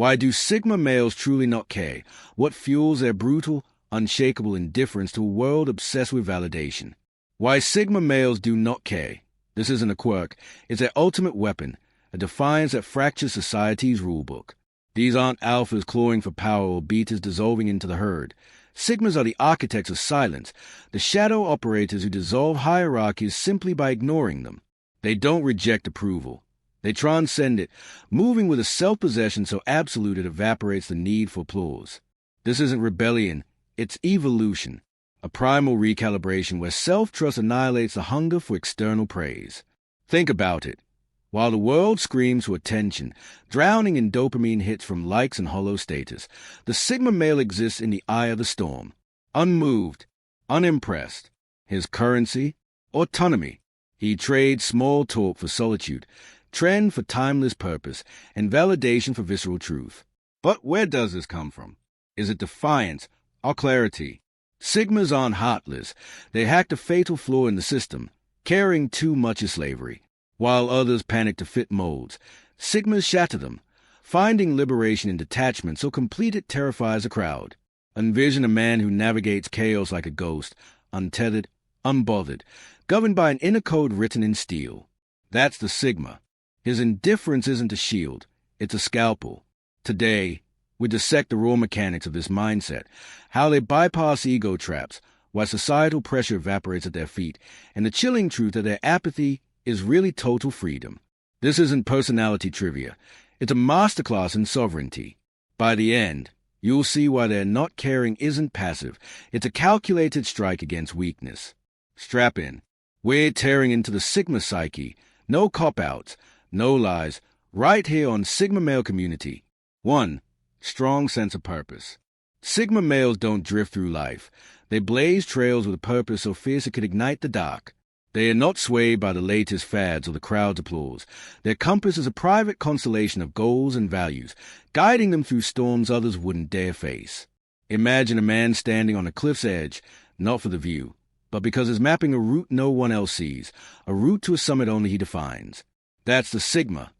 Why do Sigma males truly not care? What fuels their brutal, unshakable indifference to a world obsessed with validation? Why Sigma males do not care. This isn't a quirk. It's their ultimate weapon, a defiance that fractures society's rulebook. These aren't alphas clawing for power or betas dissolving into the herd. Sigmas are the architects of silence, the shadow operators who dissolve hierarchies simply by ignoring them. They don't reject approval. They transcend it, moving with a self-possession so absolute it evaporates the need for applause. This isn't rebellion, it's evolution, a primal recalibration where self-trust annihilates the hunger for external praise. Think about it. While the world screams for attention, drowning in dopamine hits from likes and hollow status, the Sigma male exists in the eye of the storm, unmoved, unimpressed. His currency? Autonomy. He trades small talk for solitude, trend for timeless purpose, and validation for visceral truth. But where does this come from? Is it defiance or clarity? Sigmas aren't heartless. They hacked a fatal flaw in the system. Caring too much is slavery. While others panic to fit molds, Sigmas shatter them, finding liberation in detachment so complete it terrifies a crowd. Envision a man who navigates chaos like a ghost, untethered, unbothered, governed by an inner code written in steel. That's the Sigma. His indifference isn't a shield, it's a scalpel. Today, we dissect the raw mechanics of this mindset, how they bypass ego traps, why societal pressure evaporates at their feet, and the chilling truth that their apathy is really total freedom. This isn't personality trivia. It's a masterclass in sovereignty. By the end, you'll see why their not caring isn't passive. It's a calculated strike against weakness. Strap in. We're tearing into the Sigma psyche. No cop-outs, no lies, right here on Sigma Male Community. 1. Strong sense of purpose. Sigma males don't drift through life. They blaze trails with a purpose so fierce it could ignite the dark. They are not swayed by the latest fads or the crowd's applause. Their compass is a private constellation of goals and values, guiding them through storms others wouldn't dare face. Imagine a man standing on a cliff's edge, not for the view, but because he's mapping a route no one else sees, a route to a summit only he defines. That's the Sigma,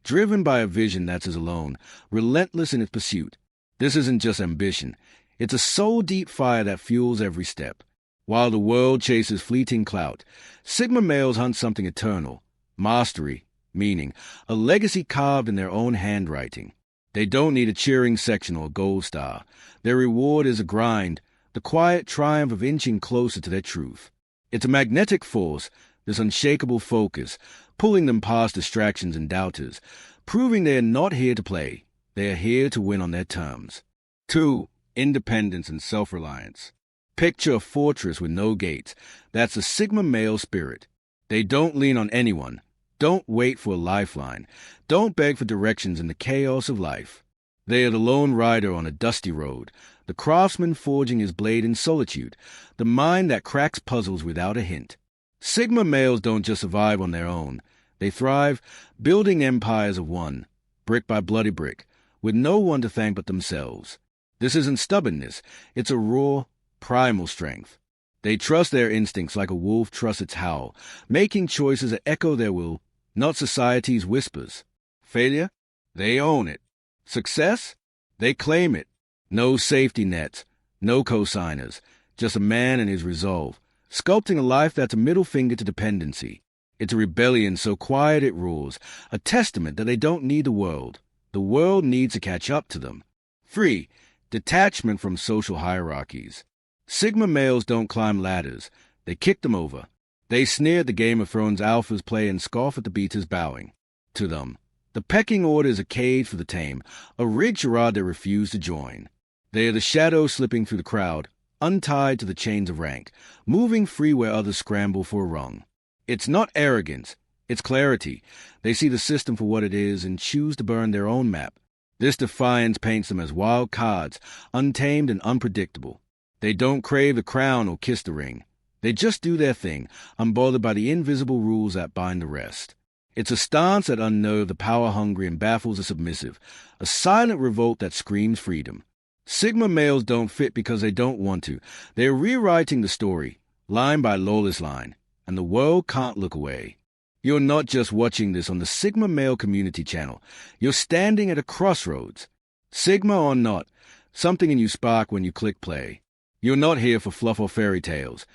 driven by a vision that's his alone, relentless in its pursuit. This isn't just ambition. It's a soul-deep fire that fuels every step. While the world chases fleeting clout, Sigma males hunt something eternal, mastery, meaning, a legacy carved in their own handwriting. They don't need a cheering section or a gold star. Their reward is a grind, the quiet triumph of inching closer to their truth. It's a magnetic force, this unshakable focus, pulling them past distractions and doubters, proving they are not here to play. They are here to win on their terms. 2. Independence and self-reliance. Picture a fortress with no gates. That's the Sigma male spirit. They don't lean on anyone. Don't wait for a lifeline. Don't beg for directions in the chaos of life. They are the lone rider on a dusty road, the craftsman forging his blade in solitude, the mind that cracks puzzles without a hint. Sigma males don't just survive on their own. They thrive, building empires of one, brick by bloody brick, with no one to thank but themselves. This isn't stubbornness. It's a raw, primal strength. They trust their instincts like a wolf trusts its howl, making choices that echo their will, not society's whispers. Failure? They own it. Success? They claim it. No safety nets, no cosigners, just a man and his resolve, sculpting a life that's a middle finger to dependency. It's a rebellion so quiet it roars, a testament that they don't need the world. The world needs to catch up to them. 3. Detachment from social hierarchies. Sigma males don't climb ladders. They kick them over. They sneer at the Game of Thrones alphas play and scoff at the beaters bowing. To them, the pecking order is a cage for the tame, a rigged charade they refuse to join. They are the shadows slipping through the crowd, untied to the chains of rank, moving free where others scramble for a rung. It's not arrogance, it's clarity. They see the system for what it is and choose to burn their own map. This defiance paints them as wild cards, untamed and unpredictable. They don't crave the crown or kiss the ring. They just do their thing, unbothered by the invisible rules that bind the rest. It's a stance that unnerves the power-hungry and baffles the submissive, a silent revolt that screams freedom. Sigma males don't fit because they don't want to. They're rewriting the story, line by lawless line, and the world can't look away. You're not just watching this on the Sigma Male Community channel. You're standing at a crossroads. Sigma or not, something in you spark when you click play. You're not here for fluff or fairy tales.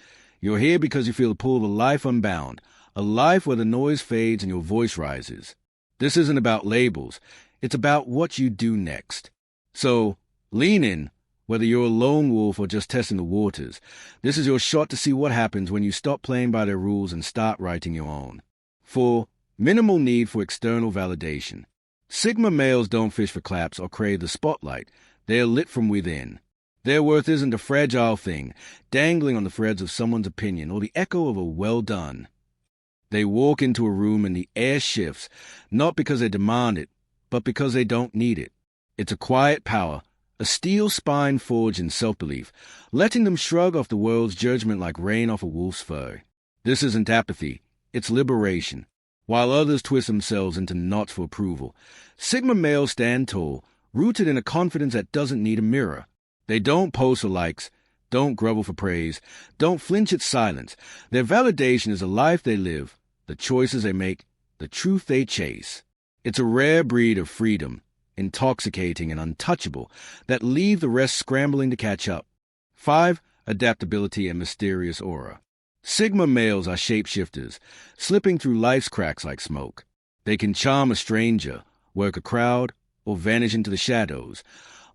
You're here because you feel the pull of a life unbound, a life where the noise fades and your voice rises. This isn't about labels. It's about what you do next. So, lean in, whether you're a lone wolf or just testing the waters. This is your shot to see what happens when you stop playing by their rules and start writing your own. 4. Minimal need for external validation. Sigma males don't fish for claps or crave the spotlight. They are lit from within. Their worth isn't a fragile thing, dangling on the threads of someone's opinion or the echo of a well done. They walk into a room and the air shifts, not because they demand it, but because they don't need it. It's a quiet power, a steel spine forged in self-belief, letting them shrug off the world's judgment like rain off a wolf's fur. This isn't apathy, it's liberation. While others twist themselves into knots for approval, Sigma males stand tall, rooted in a confidence that doesn't need a mirror. They don't pose for likes, don't grovel for praise, don't flinch at silence. Their validation is the life they live, the choices they make, the truth they chase. It's a rare breed of freedom, intoxicating and untouchable, that leave the rest scrambling to catch up. 5. Adaptability and mysterious aura. Sigma males are shapeshifters, slipping through life's cracks like smoke. They can charm a stranger, work a crowd, or vanish into the shadows,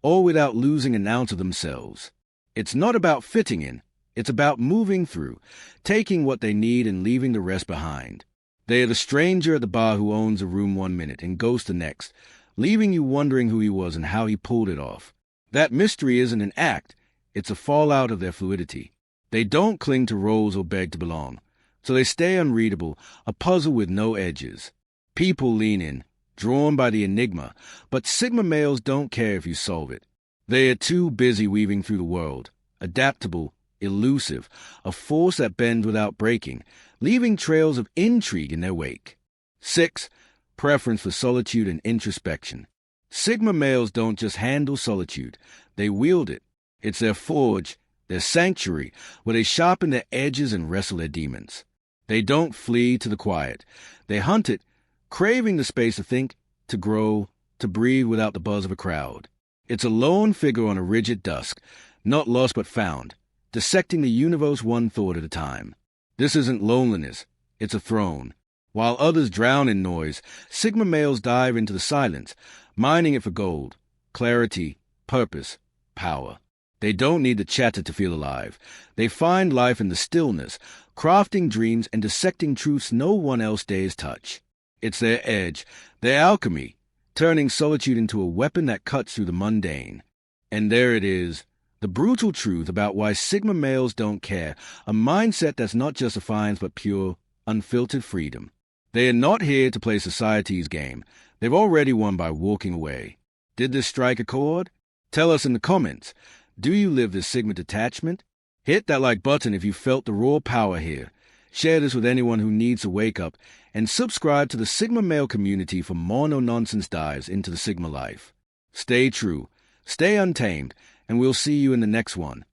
all without losing an ounce of themselves. It's not about fitting in, it's about moving through, taking what they need and leaving the rest behind. They are the stranger at the bar who owns a room 1 minute and ghosts the next, leaving you wondering who he was and how he pulled it off. That mystery isn't an act, it's a fallout of their fluidity. They don't cling to roles or beg to belong, so they stay unreadable, a puzzle with no edges. People lean in, drawn by the enigma, but Sigma males don't care if you solve it. They are too busy weaving through the world, adaptable, elusive, a force that bends without breaking, leaving trails of intrigue in their wake. 6. Preference for solitude and introspection. Sigma males don't just handle solitude, they wield it. It's their forge, their sanctuary, where they sharpen their edges and wrestle their demons. They don't flee to the quiet. They hunt it, craving the space to think, to grow, to breathe without the buzz of a crowd. It's a lone figure on a rigid dusk, not lost but found, dissecting the universe one thought at a time. This isn't loneliness, it's a throne. While others drown in noise, Sigma males dive into the silence, mining it for gold, clarity, purpose, power. They don't need the chatter to feel alive. They find life in the stillness, crafting dreams and dissecting truths no one else dares touch. It's their edge, their alchemy, turning solitude into a weapon that cuts through the mundane. And there it is, the brutal truth about why Sigma males don't care, a mindset that's not just defiance but pure, unfiltered freedom. They are not here to play society's game. They've already won by walking away. Did this strike a chord? Tell us in the comments. Do you live this Sigma detachment? Hit that like button if you felt the raw power here. Share this with anyone who needs to wake up, and subscribe to the Sigma male community for more no-nonsense dives into the Sigma life. Stay true, stay untamed, and we'll see you in the next one.